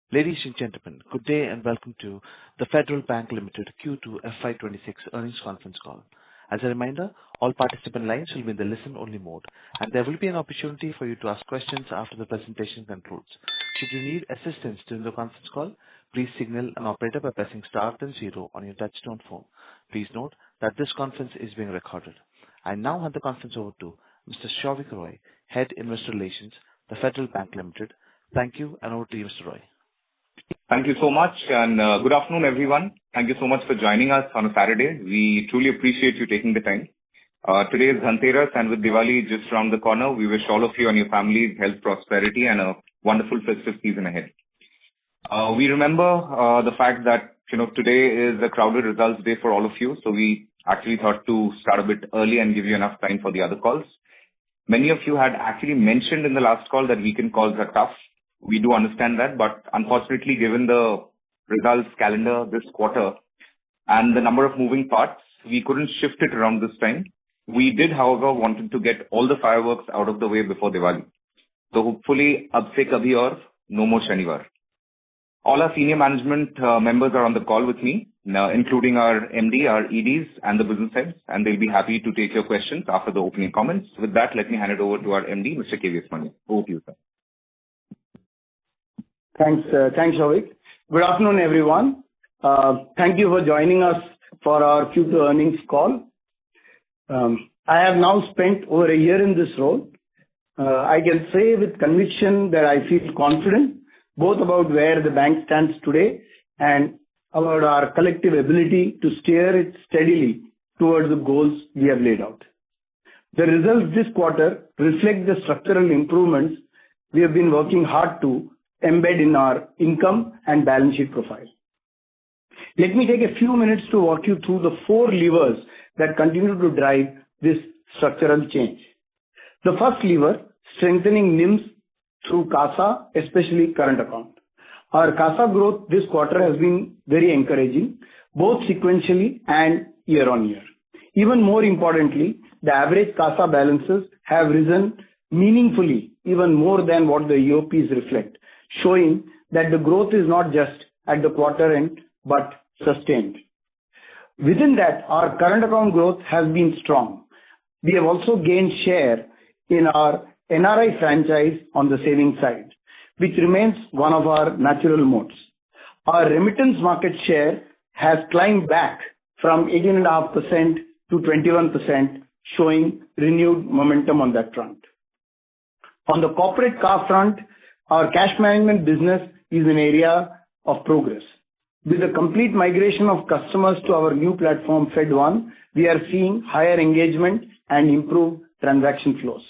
Ladies and gentlemen, good day and welcome to the Federal Bank Limited Q2FY26 earnings conference call. As a reminder, all participant lines will be in the listen-only mode, and there will be an opportunity for you to ask questions after the presentation concludes. Should you need assistance during the conference call, please signal an operator by pressing star then zero on your touchtone phone. Please note that this conference is being recorded. I now hand the conference over to Mr. Souvik Roy, Head Investor Relations, the Federal Bank Limited. Thank you, and over to you, Mr. Roy. Thank you so much, and good afternoon, everyone. Thank you so much for joining us on a Saturday. We truly appreciate you taking the time. Today is Dhanteras, and with Diwali just around the corner, we wish all of you and your families health, prosperity, and a wonderful festive season ahead. We remember the fact that today is a crowded results day for all of you, so we actually thought to start a bit early and give you enough time for the other calls. Many of you had actually mentioned in the last call that weekend calls are tough. We do understand that, but unfortunately, given the results calendar this quarter and the number of moving parts, we couldn't shift it around this time. We did, however, wanted to get all the fireworks out of the way before Diwali. So hopefully, ab se kabhi aur, no more Shanivar. All our senior management members are on the call with me, including our MD, our EDs, and the business heads, and they'll be happy to take your questions after the opening comments. With that, let me hand it over to our MD, Mr. KVS Mani. Over to you, sir. Thanks, Souvik. Good afternoon, everyone. Thank you for joining us for our Q2 earnings call. I have now spent over a year in this role. I can say with conviction that I feel confident both about where the bank stands today and about our collective ability to steer it steadily towards the goals we have laid out. The results this quarter reflect the structural improvements we have been working hard to embed in our income and balance sheet profile. Let me take a few minutes to walk you through the four levers that continue to drive this structural change. The first lever, strengthening NIMs through CASA, especially current account. Our CASA growth this quarter has been very encouraging, both sequentially and year on year. Even more importantly, the average CASA balances have risen meaningfully, even more than what the EOPs reflect, showing that the growth is not just at the quarter end, but sustained. Within that, our current account growth has been strong. We have also gained share in our NRI franchise on the savings side, which remains one of our natural moats. Our remittance market share has climbed back from 18.5% to 21%, showing renewed momentum on that front. On the corporate CA front, our cash management business is an area of progress. With the complete migration of customers to our new platform, Fed1, we are seeing higher engagement and improved transaction flows.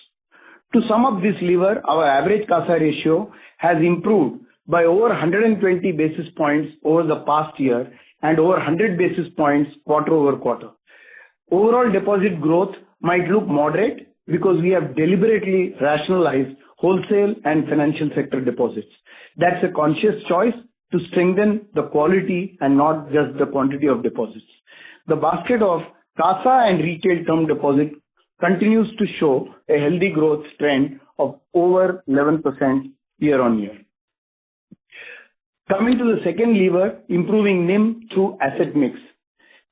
To sum up this lever, our average CASA ratio has improved by over 120 basis points over the past year and over 100 basis points quarter over quarter. Overall deposit growth might look moderate because we have deliberately rationalized wholesale and financial sector deposits. That's a conscious choice to strengthen the quality and not just the quantity of deposits. The basket of CASA and retail term deposit continues to show a healthy growth trend of over 11% year on year. Coming to the second lever, improving NIM through asset mix.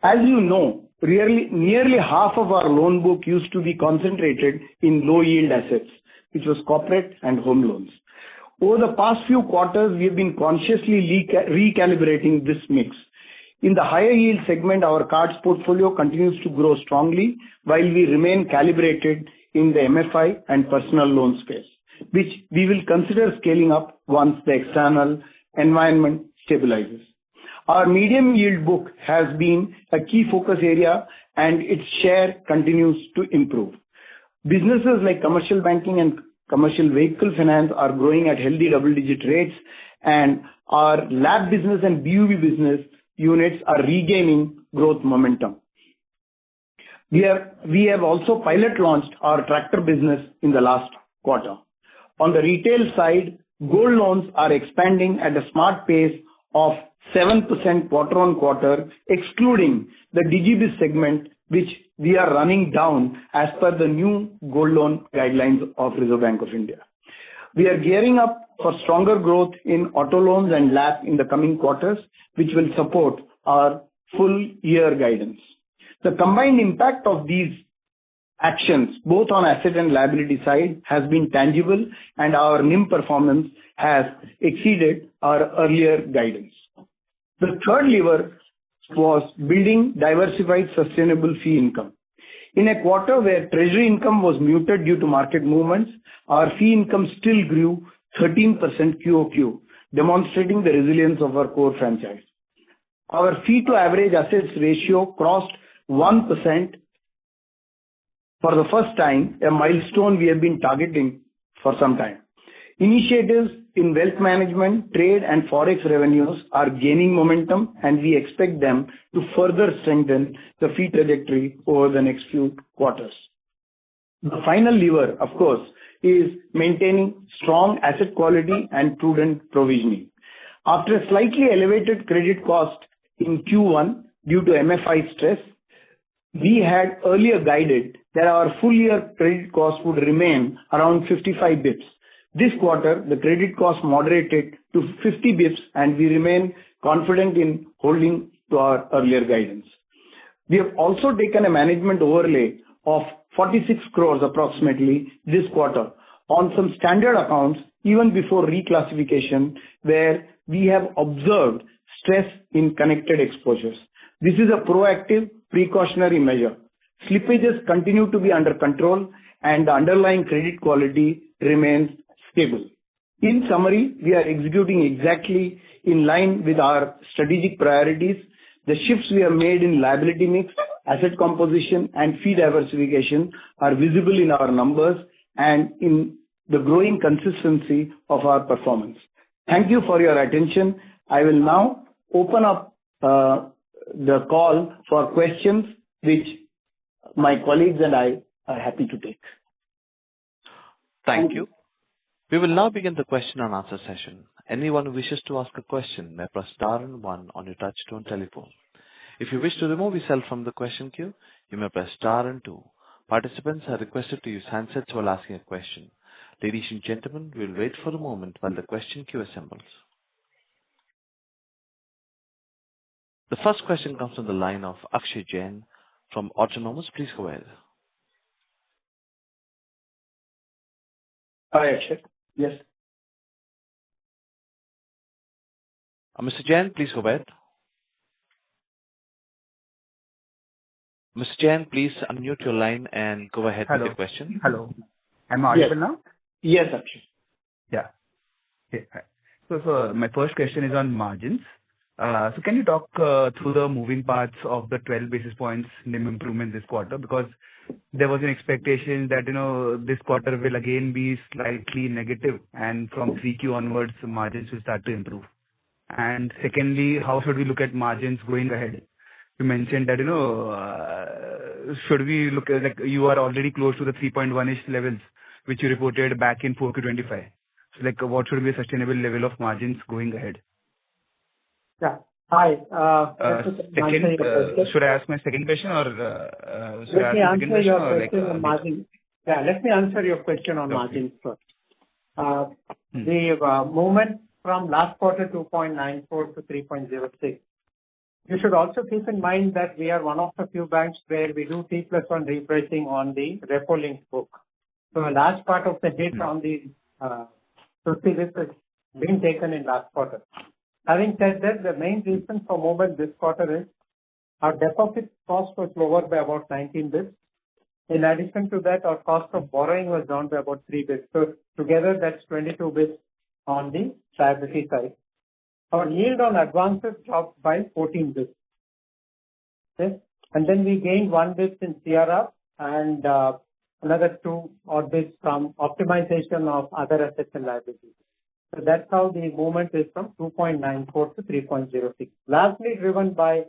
As you know, nearly half of our loan book used to be concentrated in low yield assets, which was corporate and home loans. Over the past few quarters, we have been consciously recalibrating this mix. In the higher yield segment, our cards portfolio continues to grow strongly while we remain calibrated in the MFI and personal loan space, which we will consider scaling up once the external environment stabilizes. Our medium yield book has been a key focus area and its share continues to improve. Businesses like commercial banking and commercial vehicle finance are growing at healthy double-digit rates, and our lab business and BUV business units are regaining growth momentum. We have also pilot launched our tractor business in the last quarter. On the retail side, gold loans are expanding at a smart pace of 7% quarter on quarter, excluding the DigiBiz segment, which we are running down as per the new gold loan guidelines of Reserve Bank of India. We are gearing up for stronger growth in auto loans and LAP in the coming quarters, which will support our full year guidance. The combined impact of these actions, both on asset and liability side, has been tangible, and our NIM performance has exceeded our earlier guidance. The third lever was building diversified, sustainable fee income. In a quarter where treasury income was muted due to market movements, our fee income still grew 13% QOQ, demonstrating the resilience of our core franchise. Our fee to average assets ratio crossed 1% for the first time, a milestone we have been targeting for some time. Initiatives in wealth management, trade and forex revenues are gaining momentum, and we expect them to further strengthen the fee trajectory over the next few quarters. The final lever, of course, is maintaining strong asset quality and prudent provisioning. After a slightly elevated credit cost in Q1 due to MFI stress, we had earlier guided that our full year credit cost would remain around 55 bps. This quarter, the credit cost moderated to 50 bps, and we remain confident in holding to our earlier guidance. We have also taken a management overlay of 46 crores approximately this quarter on some standard accounts even before reclassification, where we have observed stress in connected exposures. This is a proactive precautionary measure. Slippages continue to be under control, and the underlying credit quality remains stable. In summary, we are executing exactly in line with our strategic priorities. The shifts we have made in liability mix, asset composition, and fee diversification are visible in our numbers and in the growing consistency of our performance. Thank you for your attention. I will now open up the call for questions, which my colleagues and I are happy to take. Thank you. We will now begin the question and answer session. Anyone who wishes to ask a question may press star and one on your touch-tone telephone. If you wish to remove yourself from the question queue, you may press star and two. Participants are requested to use handsets while asking a question. Ladies and gentlemen, we will wait for a moment while the question queue assembles. The first question comes from the line of Akshay Jain from Autonomous. Please go ahead. Hi, Akshay. Yes. Mr. Jain, please go ahead. Mr. Jain, please unmute your line and go ahead with your question. Hello. Am I audible now? Yes, Akshay. Yeah. Okay. So my first question is on margins. So can you talk through the moving parts of the 12 basis points NIM improvement this quarter? Because there was an expectation that, this quarter will again be slightly negative, and from 3Q onwards, margins will start to improve. And secondly, how should we look at margins going ahead? You mentioned that, should we look at, like, you are already close to the 3.1-ish levels, which you reported back in Q2FY26. So, like, what should be a sustainable level of margins going ahead? Yeah. Hi. Second, should I ask my second question, or should I ask the second question? On margin. Yeah, let me answer your question on margins first. The movement from last quarter 2.94 to 3.06. You should also keep in mind that we are one of the few banks where we do T+1 repricing on the repo linked book. So a large part of the hit on the 50 basis has been taken in last quarter. Having said that, the main reason for movement this quarter is our deposit cost was lower by about 19 basis. In addition to that, our cost of borrowing was down by about 3 basis. So together, that's 22 basis on the liability side. Our yield on advances dropped by 14 basis. Okay? And then we gained 1 basis in CRR and another 2 odd basis from optimization of other assets and liabilities. So that's how the movement is from 2.94 to 3.06. Largely driven by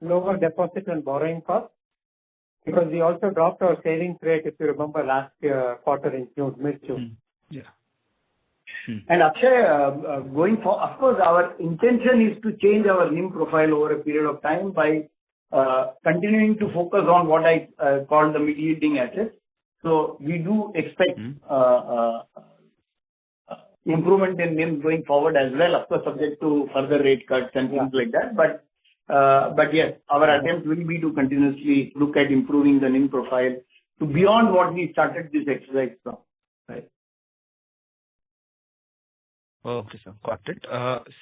lower deposit and borrowing costs, because we also dropped our savings rate, if you remember, last year, quarter in June, mid-June. Yeah. And Akshay, going for, of course, our intention is to change our NIM profile over a period of time by continuing to focus on what I call the mid-yielding assets. So we do expect improvement in NIM going forward as well, of course, subject to further rate cuts and things like that. But yes, our attempt will be to continuously look at improving the NIM profile to beyond what we started this exercise from. Right. Okay, sir. Got it.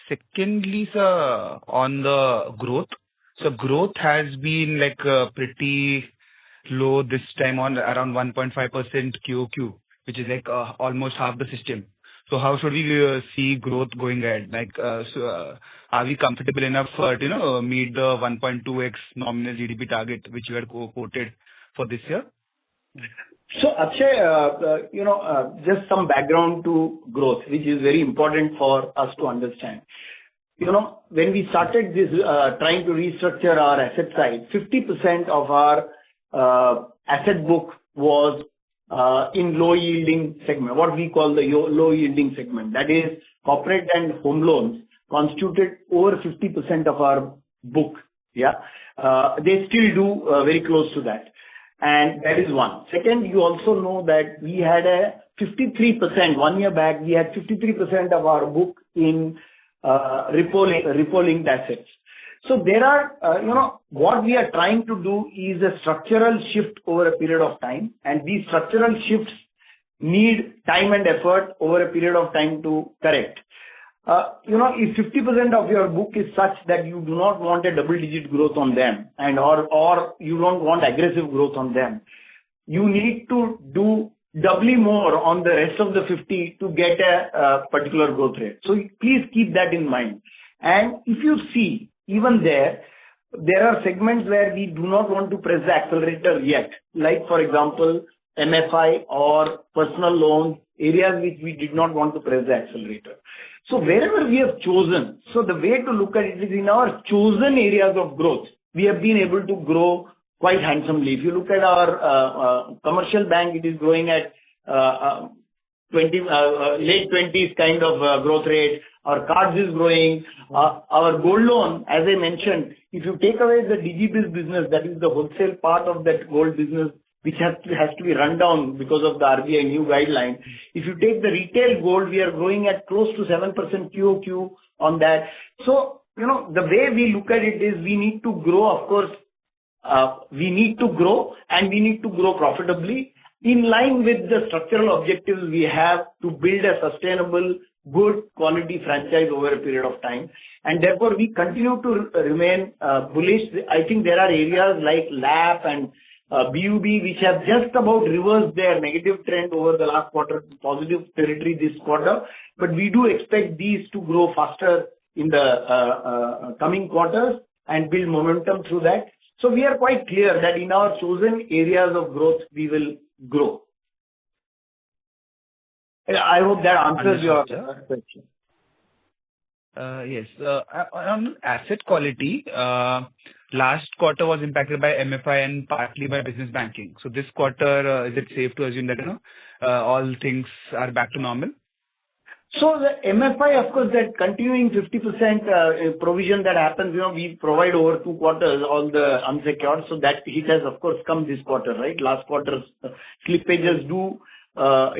Secondly, sir, on the growth. So growth has been like pretty low this time on around 1.5% QOQ, which is like almost half the system. So how should we see growth going ahead? Like, are we comfortable enough to meet the 1.2x nominal GDP target which you had quoted for this year? So Akshay, just some background to growth, which is very important for us to understand. When we started this, trying to restructure our asset side, 50% of our asset book was in low yielding segment, what we call the low yielding segment. That is corporate and home loans constituted over 50% of our book. Yeah. They still do very close to that. And that is one. Second, you also know that we had a 53%, 1 year back, we had 53% of our book in repo-linked assets. So there are, what we are trying to do is a structural shift over a period of time. And these structural shifts need time and effort over a period of time to correct. If 50% of your book is such that you do not want a double-digit growth on them, and or you don't want aggressive growth on them, you need to do doubly more on the rest of the 50 to get a particular growth rate. So please keep that in mind. And if you see, even there are segments where we do not want to press the accelerator yet, like for example, MFI or personal loans, areas which we did not want to press the accelerator. So wherever we have chosen, so the way to look at it is in our chosen areas of growth, we have been able to grow quite handsomely. If you look at our commercial bank, it is growing at late 20s kind of growth rate. Our cards is growing. Our gold loan, as I mentioned, if you take away the DigiBiz business, that is the wholesale part of that gold business, which has to be run down because of the RBI new guideline. If you take the retail gold, we are growing at close to 7% QOQ on that. So, the way we look at it is we need to grow, of course, we need to grow and we need to grow profitably in line with the structural objectives we have to build a sustainable, good quality franchise over a period of time. And therefore, we continue to remain bullish. I think there are areas like LAP and BUB, which have just about reversed their negative trend over the last quarter to positive territory this quarter. But we do expect these to grow faster in the coming quarters and build momentum through that. So we are quite clear that in our chosen areas of growth, we will grow. I hope that answers your question. Yes. On asset quality, last quarter was impacted by MFI and partly by business banking. So this quarter, is it safe to assume that all things are back to normal? So the MFI, of course, that continuing 50% provision that happens, we provide over 2 quarters all the unsecured. So that hit has, of course, come this quarter, right? Last quarter's slippages do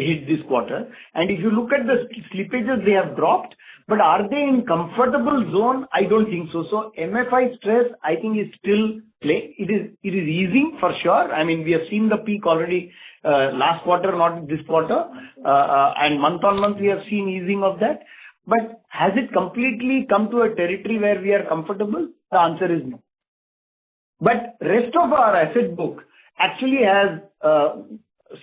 hit this quarter. And if you look at the slippages, they have dropped. But are they in comfortable zone? I don't think so. So MFI stress, I think, is still play. It is easing for sure. I mean, we have seen the peak already last quarter, not this quarter. And month on month, we have seen easing of that. But has it completely come to a territory where we are comfortable? The answer is no. But rest of our asset book actually has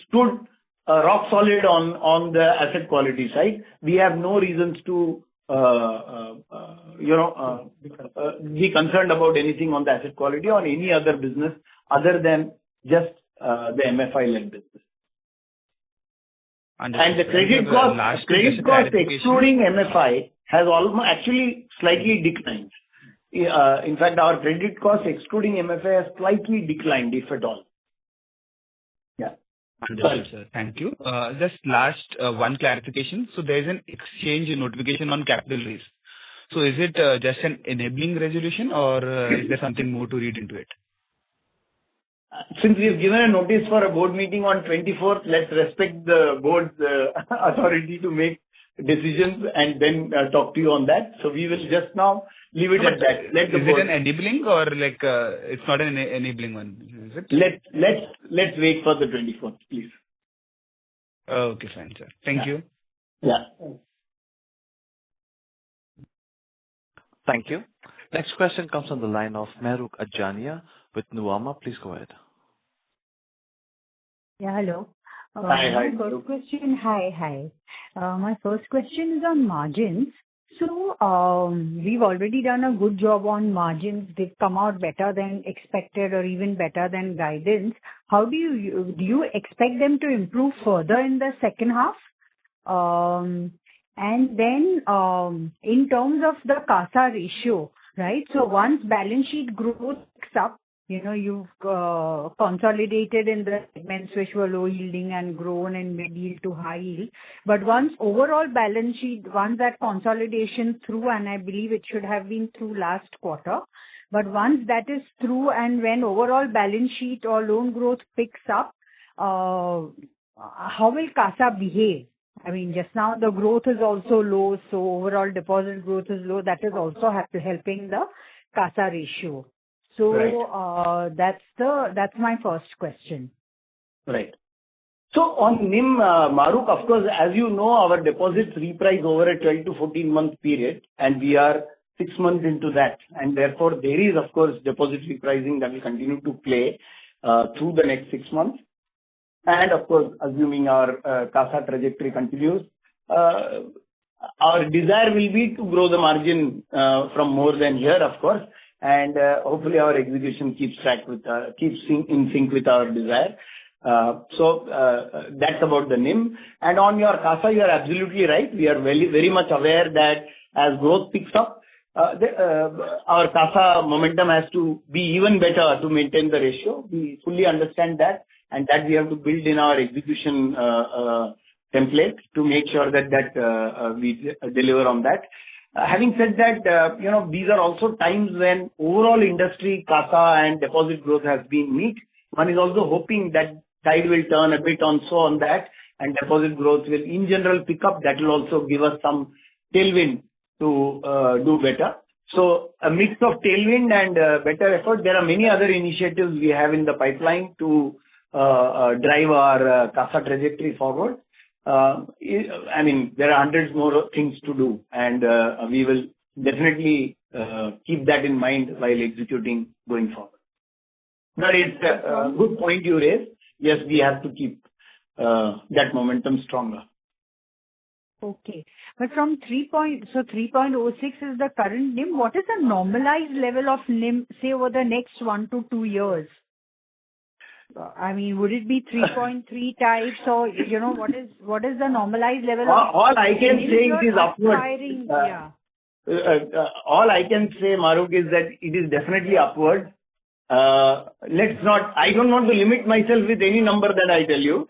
stood rock solid on the asset quality side. We have no reasons to be concerned about anything on the asset quality or any other business other than just the MFI-led business. Understood. And the credit cost excluding MFI has almost actually slightly declined. In fact, our credit cost excluding MFI has slightly declined, if at all. Yeah. Understood, sir. Thank you. Just last one clarification. So there is an exchange notification on capital raise. So is it just an enabling resolution or is there something more to read into it? Since we have given a notice for a board meeting on 24th, let's respect the board's authority to make decisions and then talk to you on that. So we will just now leave it at that. Let the Is board. it an enabling or like it's not an enabling one? Is it? Let's wait for the 24th, please. Okay, fine, sir. Thank you. Yeah. Thank you. Next question comes on the line of Mehruk Adjania with Nuvama. Please go ahead. Yeah, hello. Hi. My first question. Hi. My first question is on margins. So, we've already done a good job on margins. They've come out better than expected or even better than guidance. How do you expect them to improve further in the second half? And then, in terms of the CASA ratio, right? So once balance sheet growth picks up, you've consolidated in the segments which were low yielding and grown in mid yield to high yield. But once overall balance sheet, once that consolidation through, and I believe it should have been through last quarter, but once that is through and when overall balance sheet or loan growth picks up, how will CASA behave? I mean, just now the growth is also low, so overall deposit growth is low. That is also helping the CASA ratio. So Right. That's my first question. Right. So on NIM, Maruk, of course, as you know, our deposits reprice over a 12 to 14-month period, and we are 6 months into that. And therefore, there is, of course, deposit repricing that will continue to play through the next 6 months. And of course, assuming our CASA trajectory continues, our desire will be to grow the margin from more than here, of course, and hopefully our execution keeps in sync with our desire. So that's about the NIM. And on your CASA, you are absolutely right. We are very, very much aware that as growth picks up, our CASA momentum has to be even better to maintain the ratio. We fully understand that, and that we have to build in our execution template to make sure that we deliver on that. Having said that, these are also times when overall industry CASA and deposit growth has been weak. One is also hoping that tide will turn a bit on that, and deposit growth will in general pick up. That will also give us some tailwind to do better. So a mix of tailwind and better effort. There are many other initiatives we have in the pipeline to drive our CASA trajectory forward. I mean, there are hundreds more things to do, and we will definitely keep that in mind while executing going forward. But it's a good point you raised. Yes, we have to keep that momentum stronger. Okay. But from 3.06 is the current NIM. What is the normalized level of NIM, say, over the next 1 to 2 years? I mean, would it be 3.3 types or, what is the normalized level of... All I can say it is upward. Yeah. All I can say, Maruk, is that it is definitely upward. I don't want to limit myself with any number that I tell you.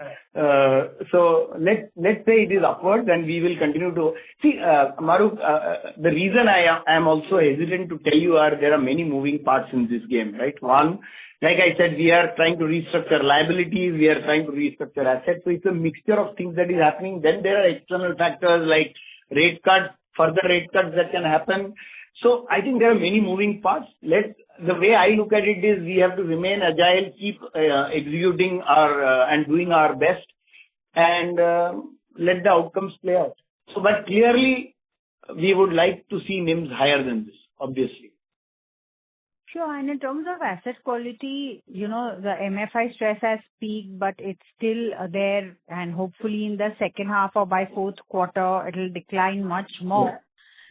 So let's say it is upward, and we will continue to see, Maruk. The reason I am also hesitant to tell you there are many moving parts in this game, right? One, like I said, we are trying to restructure liabilities, we are trying to restructure assets. So it's a mixture of things that is happening. Then there are external factors like rate cuts, further rate cuts that can happen. So I think there are many moving parts. The way I look at it is we have to remain agile, keep executing and doing our best, and let the outcomes play out. So, but clearly, we would like to see NIMs higher than this, obviously. Sure. And in terms of asset quality, the MFI stress has peaked, but it's still there, and hopefully in the second half or by fourth quarter, it will decline much more.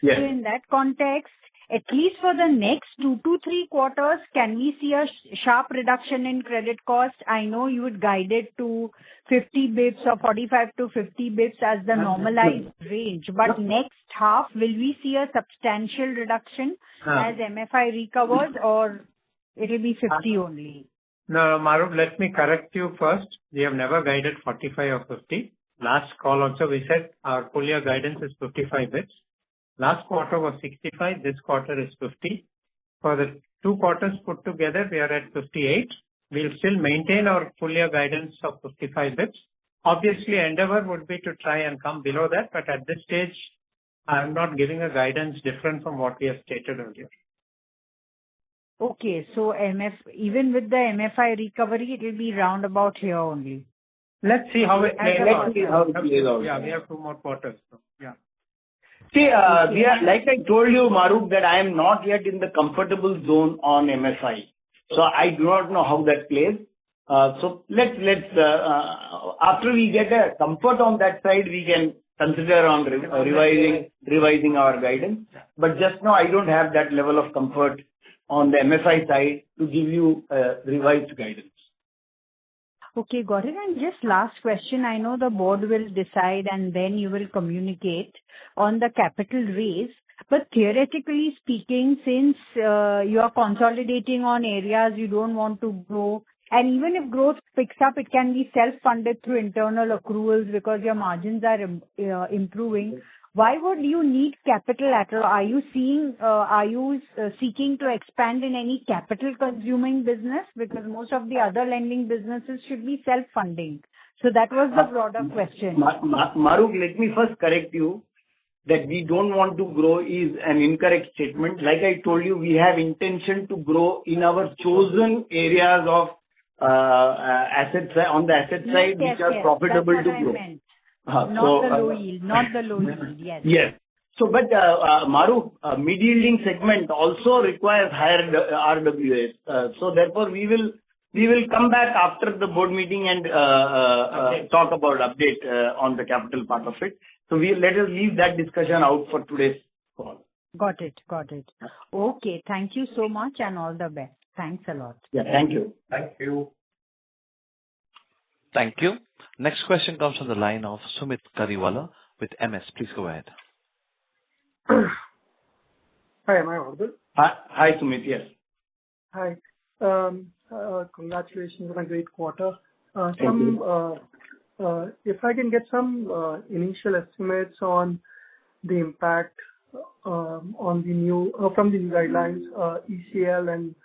Yes. So in that context, at least for the next 2 to 3 quarters, can we see a sharp reduction in credit cost? I know you would guide it to 50 bips or 45 to 50 bips as the normalized range. But next half, will we see a substantial reduction as MFI recovers, or it will be 50 only? No, Maruk, let me correct you first. We have never guided 45 or 50. Last call also we said our full year guidance is 55 bips. Last quarter was 65, this quarter is 50. For the 2 quarters put together, we are at 58. We'll still maintain our full year guidance of 55 bips. Obviously, endeavor would be to try and come below that, but at this stage, I'm not giving a guidance different from what we have stated earlier. Okay. So even with the MFI recovery, it will be roundabout here only. Let's see how it plays out. Let's see how it plays out. Yeah, we have 2 more quarters. So, yeah. See, we are, like I told you, Maruk, that I am not yet in the comfortable zone on MFI. So I do not know how that plays. So let's after we get a comfort on that side, we can consider on revising our guidance. But just now, I don't have that level of comfort on the MFI side to give you revised guidance. Okay, got it. And just last question. I know the board will decide and then you will communicate on the capital raise. But theoretically speaking, since you are consolidating on areas you don't want to grow, and even if growth picks up, it can be self-funded through internal accruals because your margins are improving. Why would you need capital at all? Are you seeking to expand in any capital consuming business? Because most of the other lending businesses should be self-funding. So that was the broader question. Maruk, let me first correct you that we don't want to grow is an incorrect statement. Like I told you, we have intention to grow in our chosen areas of assets on the asset side, which are profitable to grow. Not the low yield, yes. Yes. So, but Maruk, mid-yielding segment also requires higher RWAs. So therefore, we will come back after the board meeting and talk about update on the capital part of it. So let us leave that discussion out for today's call. Got it. Okay, thank you so much and all the best. Thanks a lot. Yeah, thank you. Thank you. Thank you. Next question comes from the line of Sumit Kariwala with MS. Please go ahead. Hi, am I audible? Hi, Sumit. Yes. Hi. Congratulations on a great quarter. Thank you. If I can get some initial estimates on the impact on the new from the new guidelines, ECL, and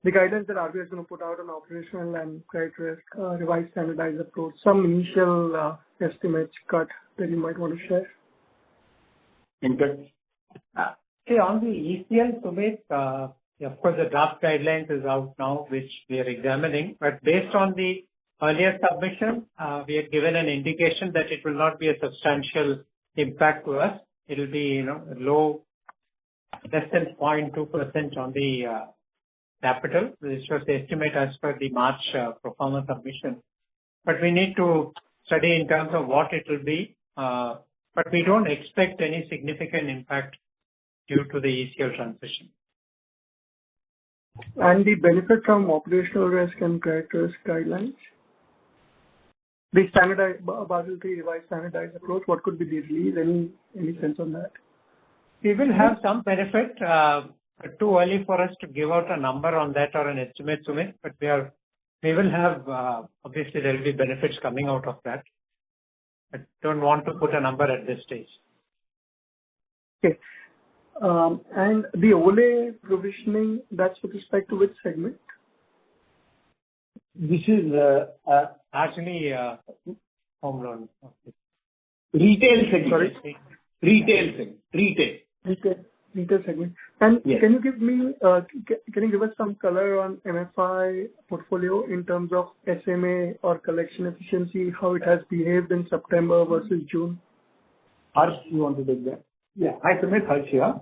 the guidance that RBI is going to put out on operational and credit risk, revised standardized approach, some initial estimates cut that you might want to share. See, on the ECL, Sumit, of course, the draft guidelines is out now, which we are examining. But based on the earlier submission, we have given an indication that it will not be a substantial impact to us. It will be, low, less than 0.2% on the capital, which was the estimate as per the March pro forma submission. But we need to study in terms of what it will be. But we don't expect any significant impact due to the ECL transition. And the benefit from operational risk and credit risk guidelines? The standardized Basel III revised standardized approach, what could be the release? Any sense on that? We will have some benefit. Too early for us to give out a number on that or an estimate, Sumit. But we will have, obviously there will be benefits coming out of that. I don't want to put a number at this stage. Okay. And the OLE provisioning, that's with respect to which segment? This is Actually, home loan. retail segment. Retail segment. And yes. Can you give us some color on MFI portfolio in terms of SMA or collection efficiency, how it has behaved in September versus June? Harsh, you want to take that? Yeah. Hi, Sumit. Harsh here.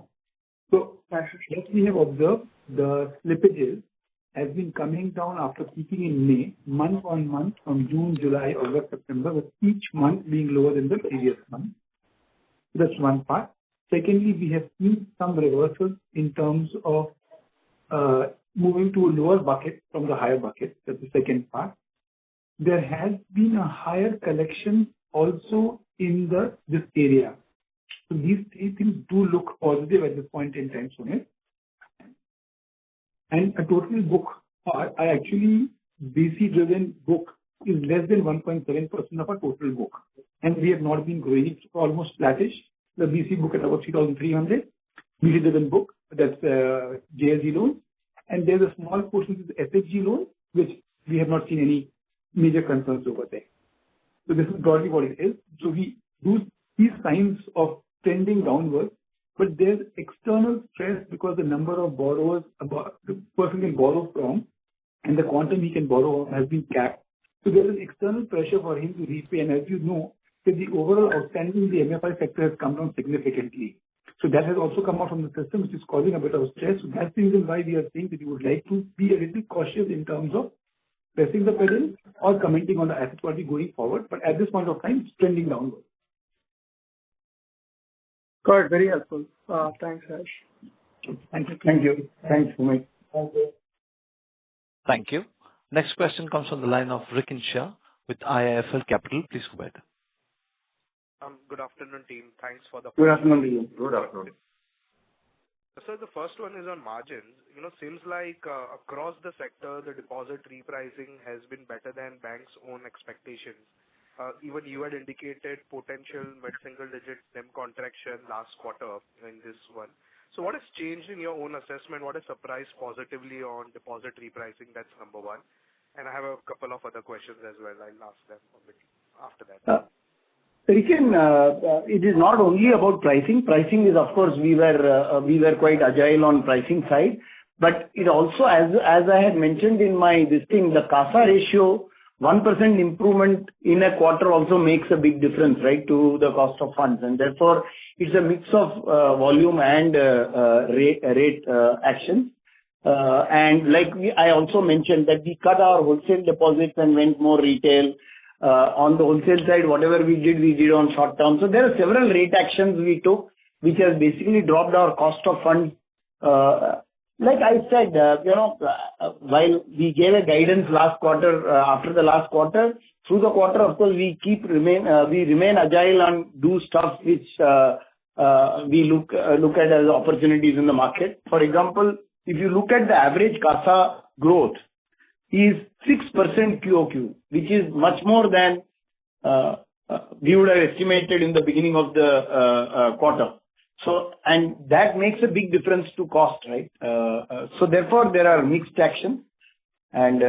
So, as we have observed, the slippages has been coming down after peaking in May, month on month from June, July, August, September, with each month being lower than the previous month. That's one part. Secondly, we have seen some reversals in terms of moving to a lower bucket from the higher bucket. That's the second part. There has been a higher collection also in this area. So these three things do look positive at this point in time, Sumit. And a total book, BC-driven book is less than 1.7% of our total book. And we have not been growing. It's almost flattish. The BC book at about 3,300. BC-driven book, that's JLG loans. And there's a small portion of the SHG loan, which we have not seen any major concerns over there. So this is broadly what it is. So we do see signs of trending downwards, but there's external stress because the number of borrowers the person can borrow from and the quantum he can borrow has been capped. So there is external pressure for him to repay. And as you know, that the overall outstanding in the MFI sector has come down significantly. So that has also come out from the system, which is causing a bit of stress. So that's the reason why we are saying that we would like to be a little cautious in terms of pressing the pedal or commenting on the asset quality going forward. But at this point of time, it's trending downward. Got it. Very helpful. Thanks, Ash. Thank you. Thanks, Sumit. Thank you. Next question comes from the line of Rikin Shah with IIFL Capital. Please go ahead. Good afternoon, team. Thanks for the. Good afternoon to you. Good afternoon. So the first one is on margins. Seems like across the sector, the deposit repricing has been better than banks' own expectations. Even you had indicated potential mid-single digit NIM contraction last quarter in this one. So what has changed in your own assessment? What has surprised positively on deposit repricing? That's number one. And I have a couple of other questions as well. I'll ask them a bit after that. Rikin, it is not only about pricing. Pricing is, of course, we were quite agile on pricing side, but it also, as I had mentioned in my the CASA ratio, 1% improvement in a quarter also makes a big difference, right, to the cost of funds, and therefore it's a mix of volume and rate actions. And like I also mentioned that we cut our wholesale deposits and went more retail. On the wholesale side, whatever we did on short term. So there are several rate actions we took, which has basically dropped our cost of funds. Like I said, while we gave a guidance last quarter, after the last quarter, through the quarter, of course, we remain agile and do stuff which we look at as opportunities in the market. For example, if you look at the average CASA growth, is 6% QOQ, which is much more than we would have estimated in the beginning of the quarter. So, and that makes a big difference to cost, right? So therefore, there are mixed actions, and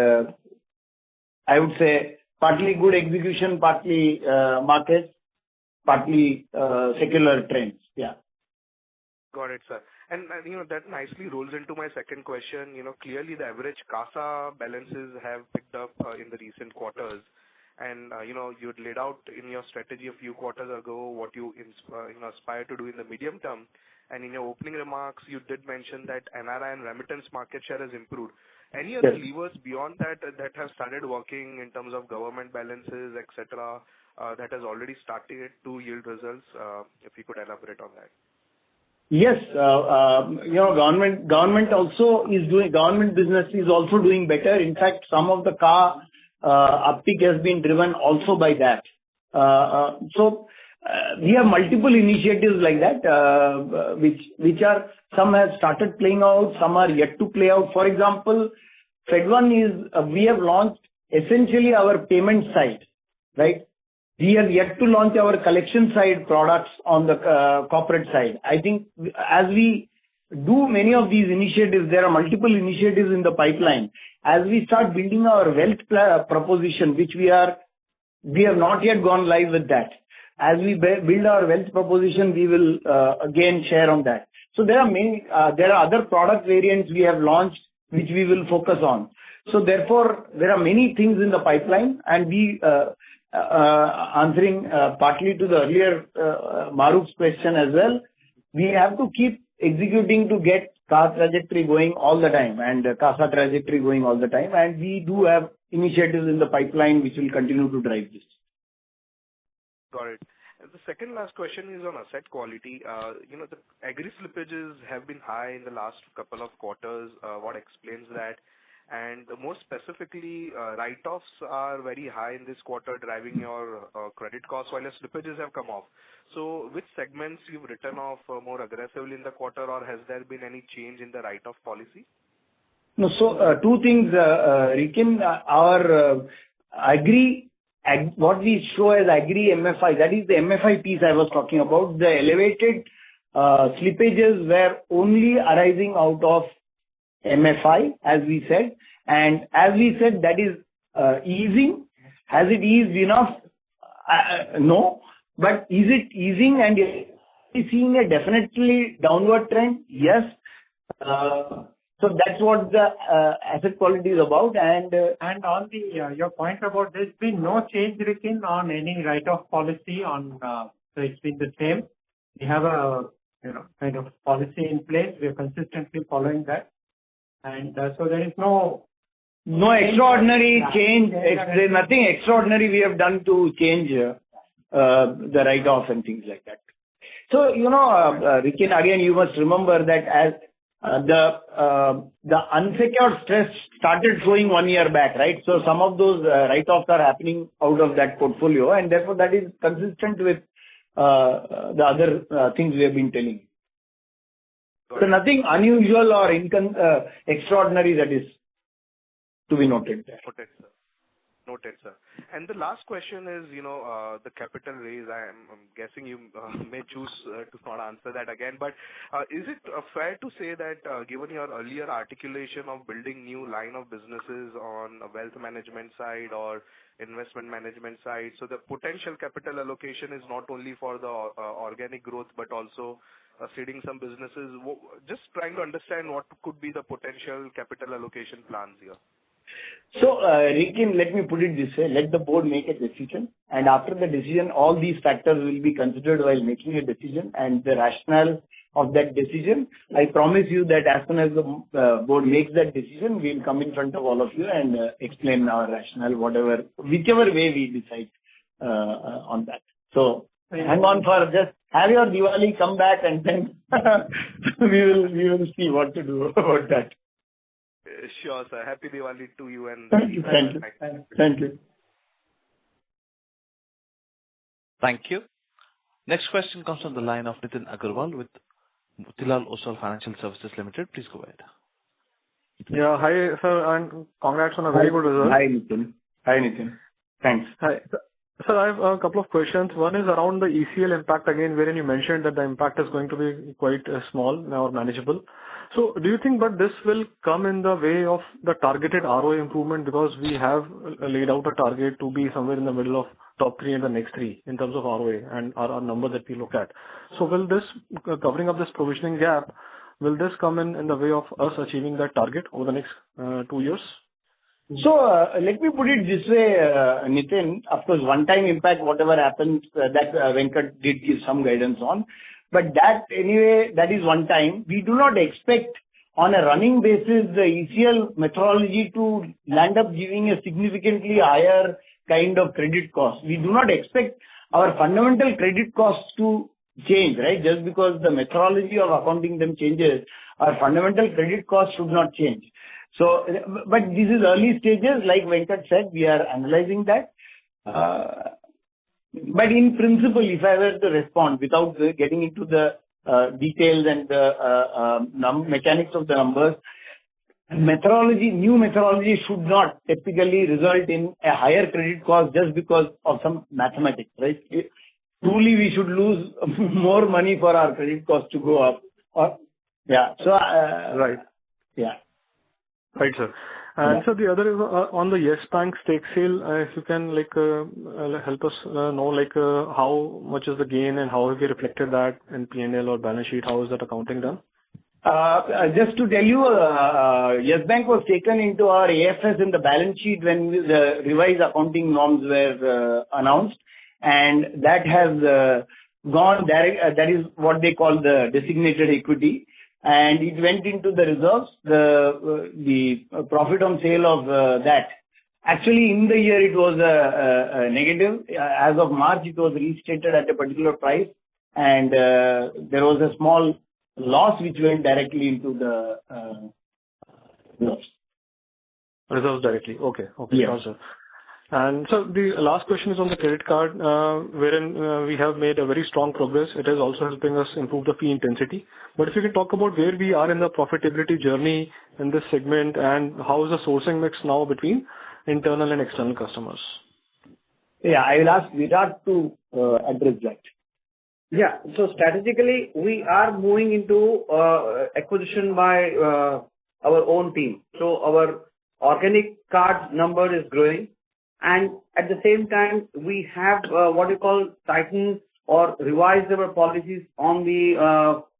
I would say partly good execution, partly markets, partly secular trends. Yeah. Got it, sir. And that nicely rolls into my second question. Clearly the average CASA balances have picked up in the recent quarters. And, you had laid out in your strategy a few quarters ago what you aspire to do in the medium term. And in your opening remarks, you did mention that NRI and remittance market share has improved. Any other levers beyond that have started working in terms of government balances, etc., that has already started to yield results? If you could elaborate on that. Yes, government business is also doing better. In fact, some of the car uptick has been driven also by that. So we have multiple initiatives like that, which are, some have started playing out, some are yet to play out. For example, FedOne is, we have launched essentially our payment side, right? We have yet to launch our collection side products on the corporate side. I think as we do many of these initiatives, there are multiple initiatives in the pipeline. As we start building our wealth proposition, which we have not yet gone live with that. As we build our wealth proposition, we will again share on that. So there are other product variants we have launched, which we will focus on. So therefore, there are many things in the pipeline, and we answering partly to the earlier Maruf's question as well, we have to keep executing to get CASA trajectory going all the time, and CASA trajectory going all the time, and we do have initiatives in the pipeline which will continue to drive this. Got it. The second last question is on asset quality. The agri slippages have been high in the last couple of quarters. What explains that? And more specifically, write-offs are very high in this quarter, driving your credit costs, while your slippages have come off. So which segments you've written off more aggressively in the quarter, or has there been any change in the write-off policy? No, so two things, Rikin. Our what we show as agri MFI, that is the MFI piece I was talking about. The elevated slippages were only arising out of MFI, as we said, and as we said, that is easing. Has it eased enough? No, but is it easing and is it seeing a definitely downward trend? Yes. So that's what the asset quality is about. And on the your point about there's been no change, Rikin, on any write-off policy on, so it's been the same. We have a, kind of policy in place. We are consistently following that. And so there is no extraordinary change. There's nothing extraordinary we have done to change the write-off and things like that. So, Rikin, again, you must remember that as the unsecured stress started showing 1 year back, right? So some of those write-offs are happening out of that portfolio, and therefore that is consistent with the other things we have been telling. So nothing unusual or extraordinary that is to be noted there. Noted, sir. And the last question is, the capital raise. I'm guessing you may choose to not answer that again, but is it fair to say that given your earlier articulation of building new line of businesses on a wealth management side or investment management side, so the potential capital allocation is not only for the organic growth, but also seeding some businesses? Just trying to understand what could be the potential capital allocation plans here. So, Rikin, let me put it this way. Let the board make a decision, and after the decision, all these factors will be considered while making a decision, and the rationale of that decision. I promise you that as soon as the board makes that decision, we'll come in front of all of you and explain our rationale, whichever way we decide on that. So, hang on for just have your Diwali, come back, and then we will see what to do about that. Sure, sir. Happy Diwali to you and thank you. Thank you. Thank you. Next question comes from the line of Nitin Agarwal with Motilal Oswal Financial Services Limited. Please go ahead. Yeah, hi, sir, and congrats on a very good result. Hi, Nitin. Thanks. Hi. Sir, I have a couple of questions. One is around the ECL impact again, wherein you mentioned that the impact is going to be quite small or manageable. So do you think that this will come in the way of the targeted ROA improvement, because we have laid out a target to be somewhere in the middle of top 3 and the next 3 in terms of ROA and our number that we look at. So will this, covering up this provisioning gap, will this come in the way of us achieving that target over the next 2 years? So let me put it this way, Nitin. Of course, one-time impact, whatever happens, that Venkat did give some guidance on. But that anyway, that is one time. We do not expect on a running basis the ECL methodology to land up giving a significantly higher kind of credit cost. We do not expect our fundamental credit costs to change, right? Just because the methodology of accounting them changes, our fundamental credit cost should not change. So, but this is early stages, like Venkat said, we are analyzing that. But in principle, if I were to respond without getting into the details and the mechanics of the numbers, new methodology should not typically result in a higher credit cost just because of some mathematics, right? Truly, we should lose more money for our credit cost to go up. Right. Yeah. Right, sir. And so the other is on the Yes Bank stake sale. If you can help us know how much is the gain and how have you reflected that in P&L or balance sheet? How is that accounting done? Just to tell you, Yes Bank was taken into our AFS in the balance sheet when the revised accounting norms were announced, and that has gone direct. That is what they call the designated equity. And it went into the reserves, the profit on sale of that. Actually, in the year, it was a negative. As of March, it was restated at a particular price, and there was a small loss which went directly into the reserves. Reserves directly. Okay. Yeah. Sure, sir. And so the last question is on the credit card, wherein we have made a very strong progress. It is also helping us improve the fee intensity. But if you can talk about where we are in the profitability journey in this segment and how is the sourcing mix now between internal and external customers? Yeah, I will ask Virat to address that. Yeah. So strategically, we are moving into acquisition by our own team. So our organic card number is growing. And at the same time, we have what you call tightened or revised our policies on the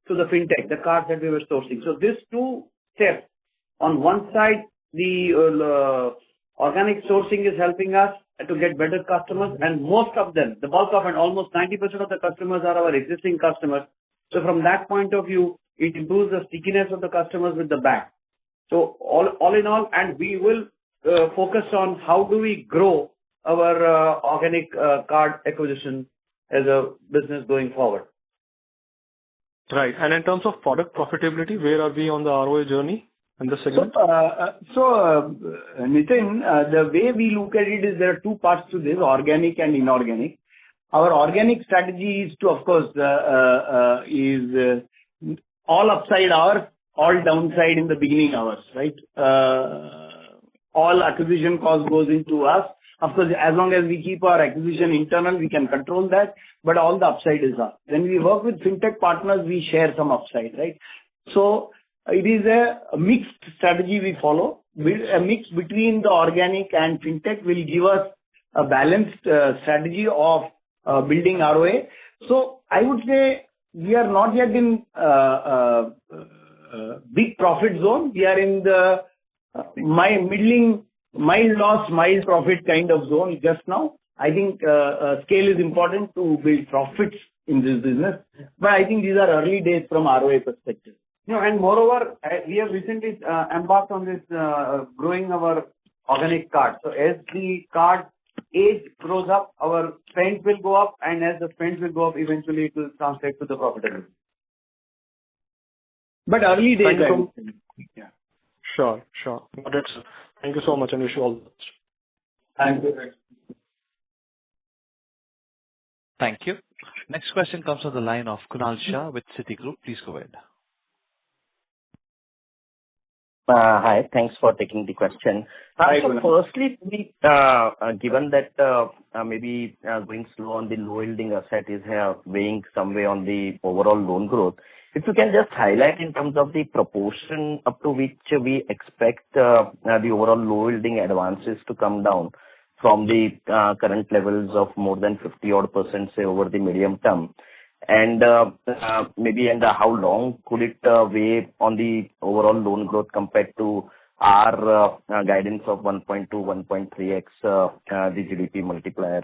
to the fintech, the cards that we were sourcing. So these two steps, on one side, the organic sourcing is helping us to get better customers, and most of them, the bulk of and almost 90% of the customers are our existing customers. So from that point of view, it improves the stickiness of the customers with the bank. So all in all, and we will focus on how do we grow our organic card acquisition as a business going forward. Right. And in terms of product profitability, where are we on the ROA journey in this segment? Nitin, the way we look at it is there are two parts to this, organic and inorganic. Our organic strategy is to, of course, all upside ours, all downside in the beginning hours, right? All acquisition cost goes into us. Of course, as long as we keep our acquisition internal, we can control that, but all the upside is us. When we work with fintech partners, we share some upside, right? So it is a mixed strategy we follow. A mix between the organic and fintech will give us a balanced strategy of building ROA. So I would say we are not yet in big profit zone. We are in the mild loss, mild profit kind of zone just now. I think scale is important to build profits in this business, but I think these are early days from ROA perspective. And moreover, we have recently embarked on this growing our organic card. So as the card age grows up, our spend will go up, and as the spend will go up, eventually it will translate to the profitability. But early days. Yeah. Sure. Got it, sir. Thank you so much, and wish you all the best. Thank you. Thank you. Next question comes on the line of Kunal Shah with Citigroup. Please go ahead. Hi. Thanks for taking the question. Firstly, given that maybe going slow on the low-yielding asset is weighing some way on the overall loan growth, if you can just highlight in terms of the proportion up to which we expect the overall low-yielding advances to come down from the current levels of more than 50-odd%, say, over the medium term. And how long could it weigh on the overall loan growth compared to our guidance of 1.2, 1.3x the GDP multiplier,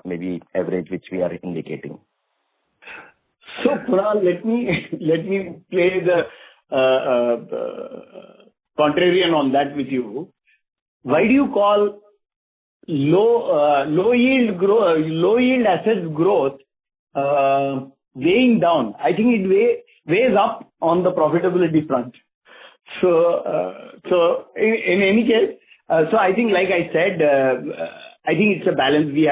maybe average, which we are indicating? So, Kunal, let me play the contrarian on that with you. Why do you call low yield assets growth weighing down? I think it weighs up on the profitability front. So in any case, so I think, like I said, I think it's a balance. We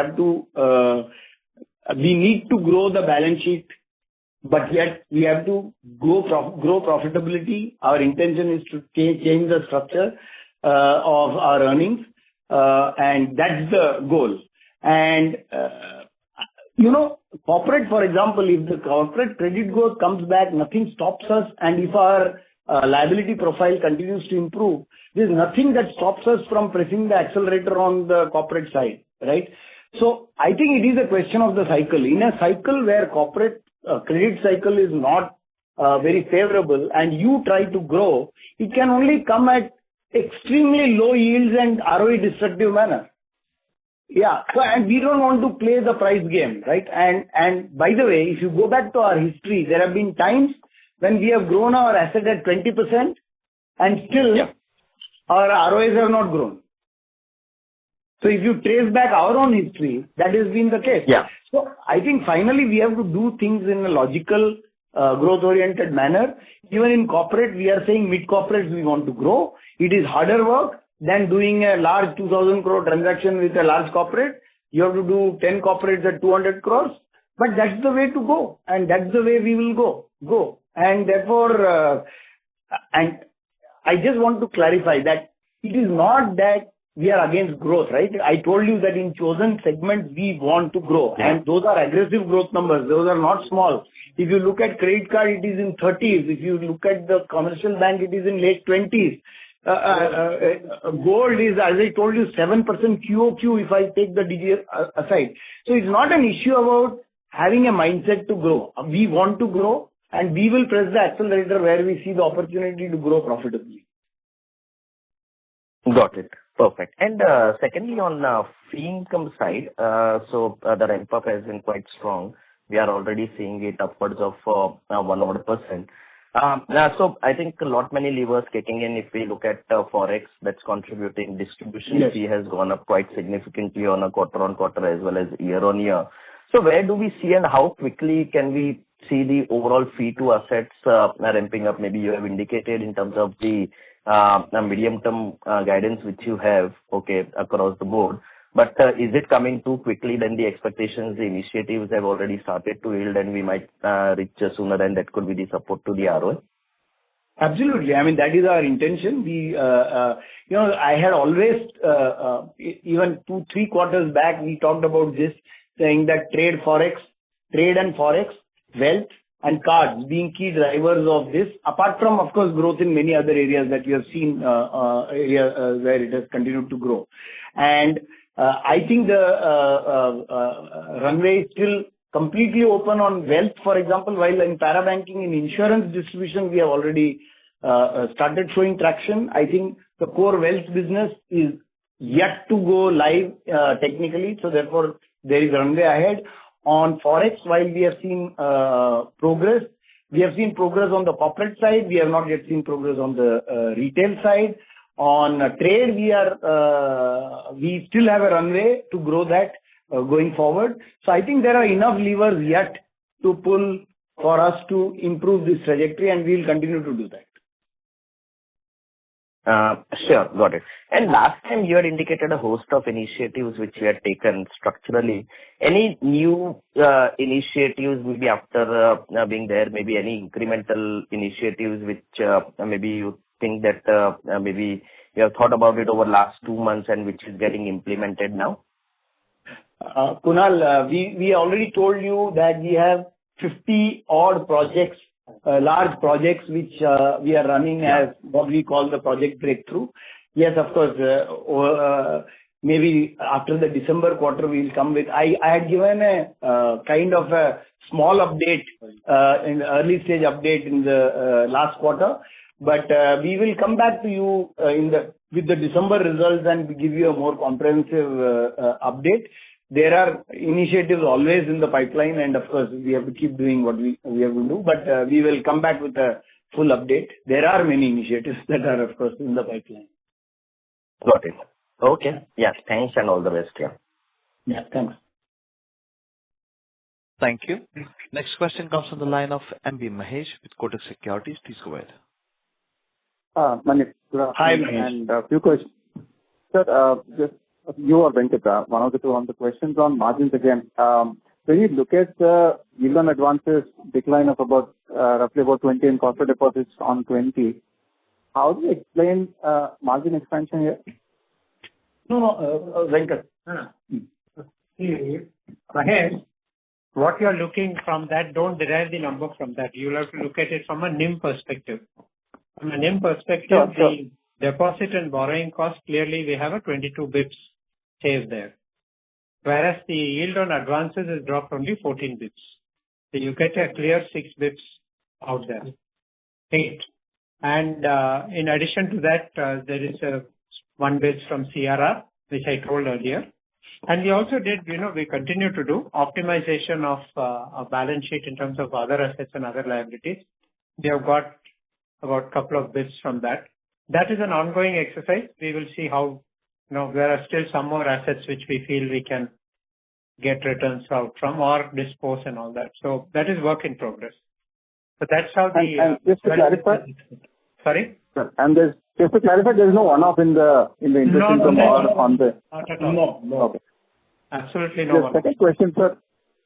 need to grow the balance sheet, but yet we have to grow profitability. Our intention is to change the structure of our earnings, and that's the goal. And corporate, for example, if the corporate credit growth comes back, nothing stops us. And if our liability profile continues to improve, there's nothing that stops us from pressing the accelerator on the corporate side, right? So I think it is a question of the cycle. In a cycle where corporate credit cycle is not very favorable and you try to grow, it can only come at extremely low yields and ROE destructive manner. Yeah. So, and we don't want to play the price game, right? And by the way, if you go back to our history, there have been times when we have grown our asset at 20% and still our ROAs have not grown. So if you trace back our own history, that has been the case. Yeah. So I think finally we have to do things in a logical, growth-oriented manner. Even in corporate, we are saying mid-corporates we want to grow. It is harder work than doing a large 2,000 crore transaction with a large corporate. You have to do 10 corporates at 200 crores. But that's the way to go. And that's the way we will go. And therefore, and I just want to clarify that it is not that we are against growth, right? I told you that in chosen segments, we want to grow. Yeah. And those are aggressive growth numbers. Those are not small. If you look at credit card, it is in 30s. If you look at the commercial bank, it is in late 20s. gold is, as I told you, 7% QOQ if I take the DG aside. So it's not an issue about having a mindset to grow. We want to grow, and we will press the accelerator where we see the opportunity to grow profitably. Got it. Perfect. And secondly, on fee income side, so the ramp up has been quite strong. We are already seeing it upwards of 1%. So I think many levers kicking in. If we look at Forex, that's contributing. Distribution fee has gone up quite significantly on a quarter-on-quarter as well as year-on-year. So where do we see and how quickly can we see the overall fee to assets ramping up? Maybe you have indicated in terms of the medium-term guidance which you have, across the board. But is it coming too quickly than the expectations? The initiatives have already started to yield, and we might reach sooner, and that could be the support to the ROI? Absolutely. I mean, that is our intention. We, I had always, even 2-3 quarters back, we talked about this, saying that trade and Forex, wealth and cards being key drivers of this, apart from, of course, growth in many other areas that you have seen, where it has continued to grow. And I think the runway is still completely open on wealth, for example, while in parabanking, in insurance distribution, we have already started showing traction. I think the core wealth business is yet to go live technically, so therefore there is runway ahead. On Forex, while we have seen progress, we have seen progress on the corporate side. We have not yet seen progress on the retail side. On trade, we still have a runway to grow that going forward. So I think there are enough levers yet to pull for us to improve this trajectory, and we'll continue to do that. Sure, got it. And last time you had indicated a host of initiatives which you had taken structurally. Any new initiatives maybe after being there, maybe any incremental initiatives which maybe you think that maybe you have thought about it over last 2 months and which is getting implemented now? Kunal, we already told you that we have 50 odd projects, large projects which we are running as what we call the Project Breakthrough. Yes, of course, maybe after the December quarter we will come with. I had given a kind of a small update in the early stage update in the last quarter, but we will come back to you with the December results and give you a more comprehensive update. There are initiatives always in the pipeline, and of course, we have to keep doing what we have to do, but we will come back with a full update. There are many initiatives that are, of course, in the pipeline. Got it. Okay. Yes, thanks and all the best. Yeah, thanks. Thank you. Next question comes from the line of MB Mahesh with Kotak Securities. Please go ahead. Manish, hi, Mahesh. And a few questions. Sir, just you or Venkata, one of the two on the questions on margins again. When you look at the yield on advances decline of about roughly about 20 and corporate deposits on 20, how do you explain margin expansion here? No, Venkat. Mahesh, what you are looking from that, don't derive the number from that. You will have to look at it from a NIM perspective. From a NIM perspective, the deposit and borrowing cost, clearly we have a 22 bips save there. Whereas the yield on advances has dropped only 14 bips. So you get a clear 6 bips out there. 8. And in addition to that, there is a 1 bps from CRR, which I told earlier. And we also did, we continue to do optimization of a balance sheet in terms of other assets and other liabilities. We have got about a couple of bits from that. That is an ongoing exercise. We will see how, there are still some more assets which we feel we can get returns out from or dispose and all that. So that is work in progress. So that's how the... And just to clarify... Sorry? And just to clarify, there is no one-off in the interest income or on the... Not at all. No. Okay. Absolutely no one-off. The second question, sir.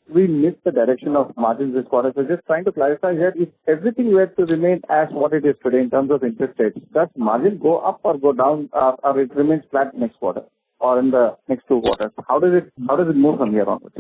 We missed the direction of margins this quarter. So just trying to clarify here, if everything were to remain as what it is today in terms of interest rates, does margin go up or go down, or it remains flat next quarter or in the next 2 quarters? How does it move from here onwards?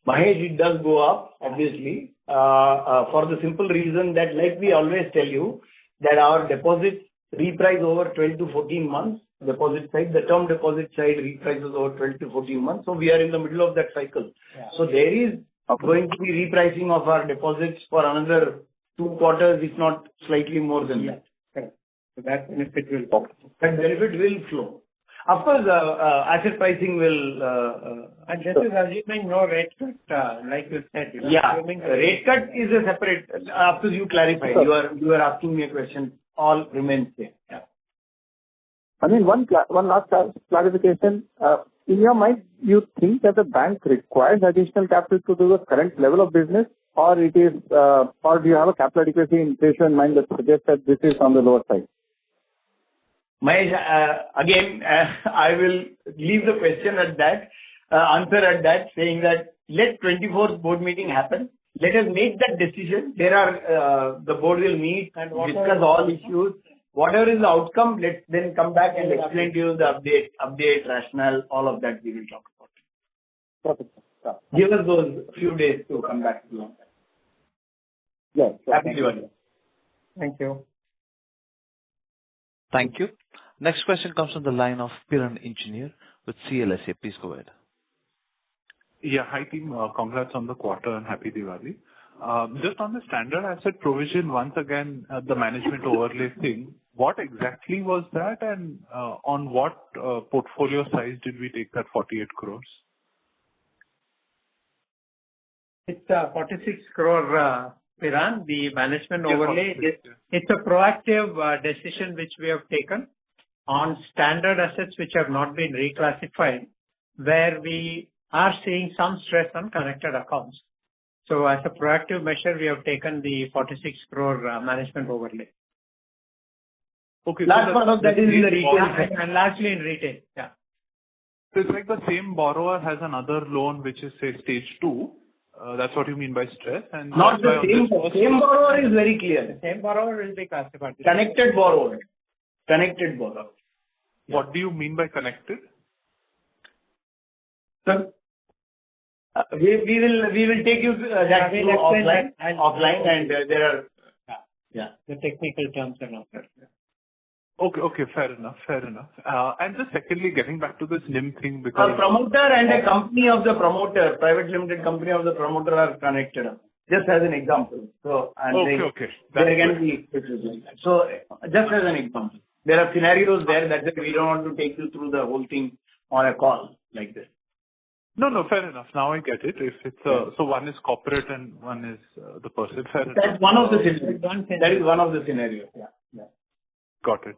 Mahesh, it does go up, obviously, for the simple reason that, like we always tell you, that our deposit reprice over 12 to 14 months, deposit side. The term deposit side reprices over 12 to 14 months. So we are in the middle of that cycle. Yeah. So there is going to be repricing of our deposits for another 2 quarters, if not slightly more than that. Correct. So that benefit will flow. Of course, asset pricing will. And this is assuming no rate cut, like you said. Yeah, rate cut is a separate. After you clarify, you are asking me a question. All remains same. Yeah. I mean, one last clarification. In your mind, you think that the bank requires additional capital to do the current level of business, or it is, or do you have a capital adequacy ratio in mind that suggests that this is on the lower side? Mahesh, again, I will leave the question at that, answer at that, saying that let 24th board meeting happen. Let us make that decision. The board will meet and discuss all issues. Whatever is the outcome, let's then come back and explain to you the update, rationale, all of that we will talk about. Perfect. Give us those few days to come back to you on that. Yes. Happy Diwali. Thank you. Thank you. Next question comes from the line of Piran Engineer with CLSA. Please go ahead. Yeah. Hi, team. Congrats on the quarter and happy Diwali. Just on the standard asset provision, once again, the management overlay thing, what exactly was that, and on what portfolio size did we take that 48 crores? It's 46 crore, Piran, the management overlay. It's a proactive decision which we have taken on standard assets which have not been reclassified, where we are seeing some stress on connected accounts. So as a proactive measure, we have taken the 46 crore management overlay. Okay. Last part of that is in the retail. And largely in retail, yeah. So it's like the same borrower has another loan which is, say, stage 2. That's what you mean by stress? And not the same borrower is very clear. The same borrower will be classified. Connected borrower. What do you mean by connected? Sir, we will take you that offline, and there are the technical terms and all that. Okay, fair enough. And just secondly, getting back to this NIM thing, because a promoter and a company of the promoter, private limited company of the promoter are connected. Just as an example. So okay. There can be issues like that. So just as an example, there are scenarios there that we don't want to take you through the whole thing on a call like this. No, fair enough. Now I get it. If it's so one is corporate and one is the person. Fair enough. That's one of the scenarios. That is one of the scenarios. Yeah. Got it.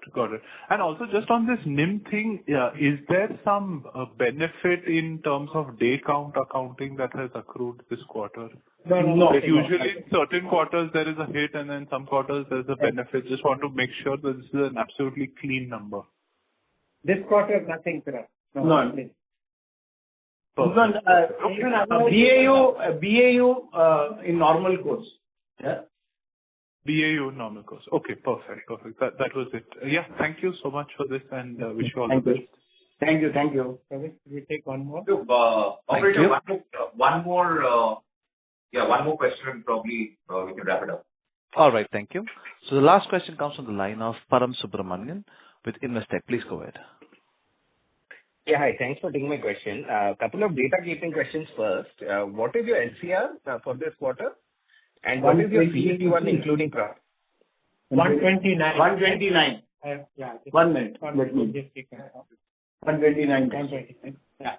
And also just on this NIM thing, is there some benefit in terms of day count accounting that has accrued this quarter? No. Usually in certain quarters there is a hit and then some quarters there's a benefit. Just want to make sure that this is an absolutely clean number. This quarter, nothing, sir. No. BAU in normal course. Yeah. BAU normal course. Okay, perfect. That was it. Yeah, thank you so much for this and wish you all the best. Thank you. We take one more. Operator, one more question, probably we can wrap it up. All right, thank you. So the last question comes from the line of Param Subramanian with Investec. Please go ahead. Yeah, hi. Thanks for taking my question. A couple of data keeping questions first. What is your LCR for this quarter? And what is your CET1 including profit? 129. 129. Yeah. 1 minute. Let me just 129. Yeah.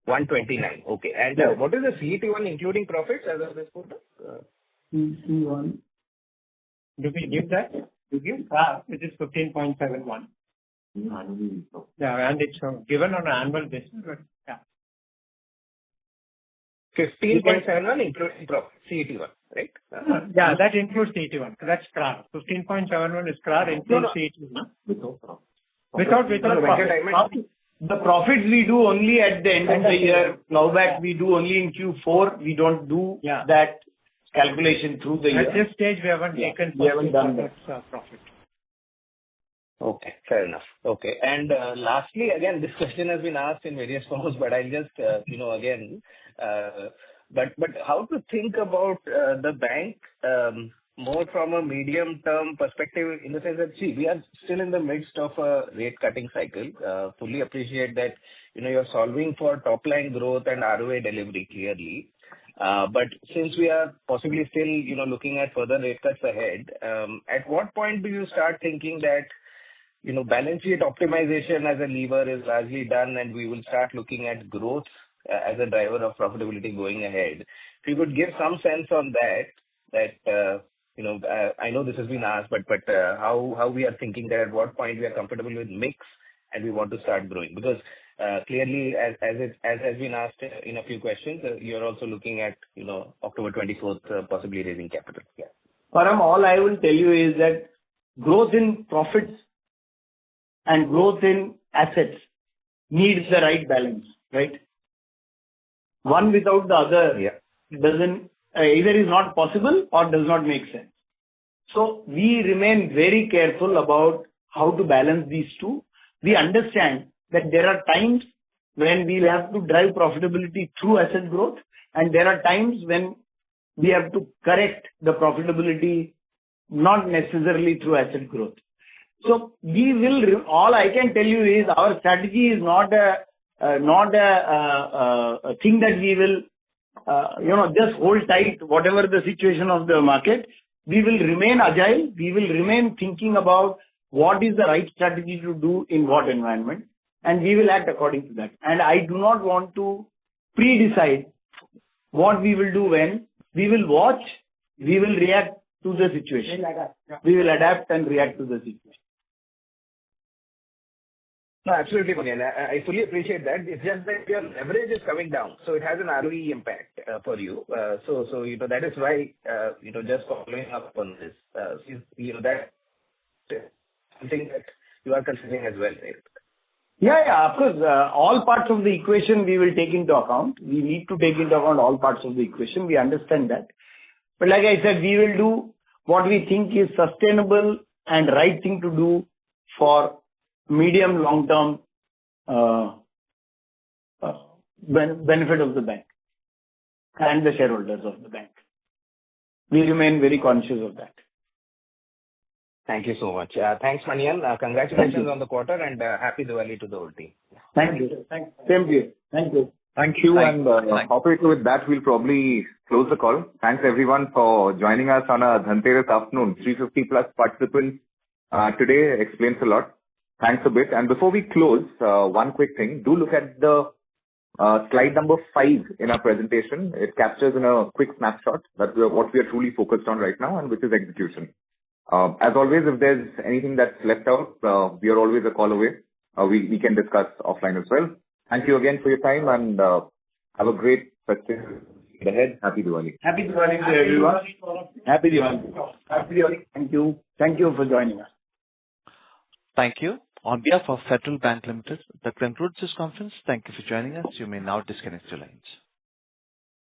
129. Okay. And what is the CET1 including profits as of this quarter? CET1. Do we give that? It is 15.71. Yeah, and it's given on an annual basis. But, yeah. 15.71 including profit, CET1, right? Yeah, that includes CET1. That's CRAR. 15.71 is CRAR, includes CET1. Without profit. The profits we do only at the end of the year. Plowback we do only in Q4. We don't do that calculation through the year. At this stage, we haven't taken. We haven't done that profit. Okay, fair enough. Okay. And lastly, again, this question has been asked in various forms, but I'll just, again, but how to think about the bank more from a medium-term perspective in the sense that, see, we are still in the midst of a rate cutting cycle. Fully appreciate that, you're solving for top-line growth and ROA delivery clearly. But since we are possibly still, looking at further rate cuts ahead, at what point do you start thinking that, balance sheet optimization as a lever is largely done, and we will start looking at growth as a driver of profitability going ahead? If you could give some sense on that, I know this has been asked, but how we are thinking that at what point we are comfortable with mix and we want to start growing? Because clearly, as has been asked in a few questions, you're also looking at, October 24th, possibly raising capital. Yeah. Param, all I will tell you is that growth in profits and growth in assets needs the right balance, right? One without the other doesn't either is not possible or does not make sense. So we remain very careful about how to balance these two. We understand that there are times when we'll have to drive profitability through asset growth, and there are times when we have to correct the profitability not necessarily through asset growth. So we will. All I can tell you is our strategy is not a thing that we will just hold tight whatever the situation of the market. We will remain agile. We will remain thinking about what is the right strategy to do in what environment, and we will act according to that. And I do not want to pre-decide what we will do when. We will watch. We will react to the situation. We will adapt and react to the situation. No, absolutely, Manian. I fully appreciate that. It's just that your leverage is coming down, so it has an ROE impact for you. So that is why just following up on this, that something that you are considering as well, right? Yeah, of course. All parts of the equation we will take into account. We need to take into account all parts of the equation. We understand that. But like I said, we will do what we think is sustainable and right thing to do for medium, long-term benefit of the bank and the shareholders of the bank. We remain very conscious of that. Thank you so much. Thanks, Manian. Congratulations on the quarter, and happy Diwali to the whole team. Thank you. Same to you. Thank you. Thank you. And operator, with that, we'll probably close the call. Thanks, everyone, for joining us on a Dhanteras afternoon. 350 plus participants today explains a lot. Thanks a bit. And before we close, one quick thing. Do look at the slide number 5 in our presentation. It captures in a quick snapshot what we are truly focused on right now, and which is execution. As always, if there's anything that's left out, we are always a call away. We can discuss offline as well. Thank you again for your time, and have a great festive ahead. Happy Diwali. Happy Diwali to everyone. Happy Diwali. Happy Diwali. Thank you. Thank you for joining us. Thank you. On behalf of Federal Bank Limited, that concludes this conference. Thank you for joining us. You may now disconnect your lines.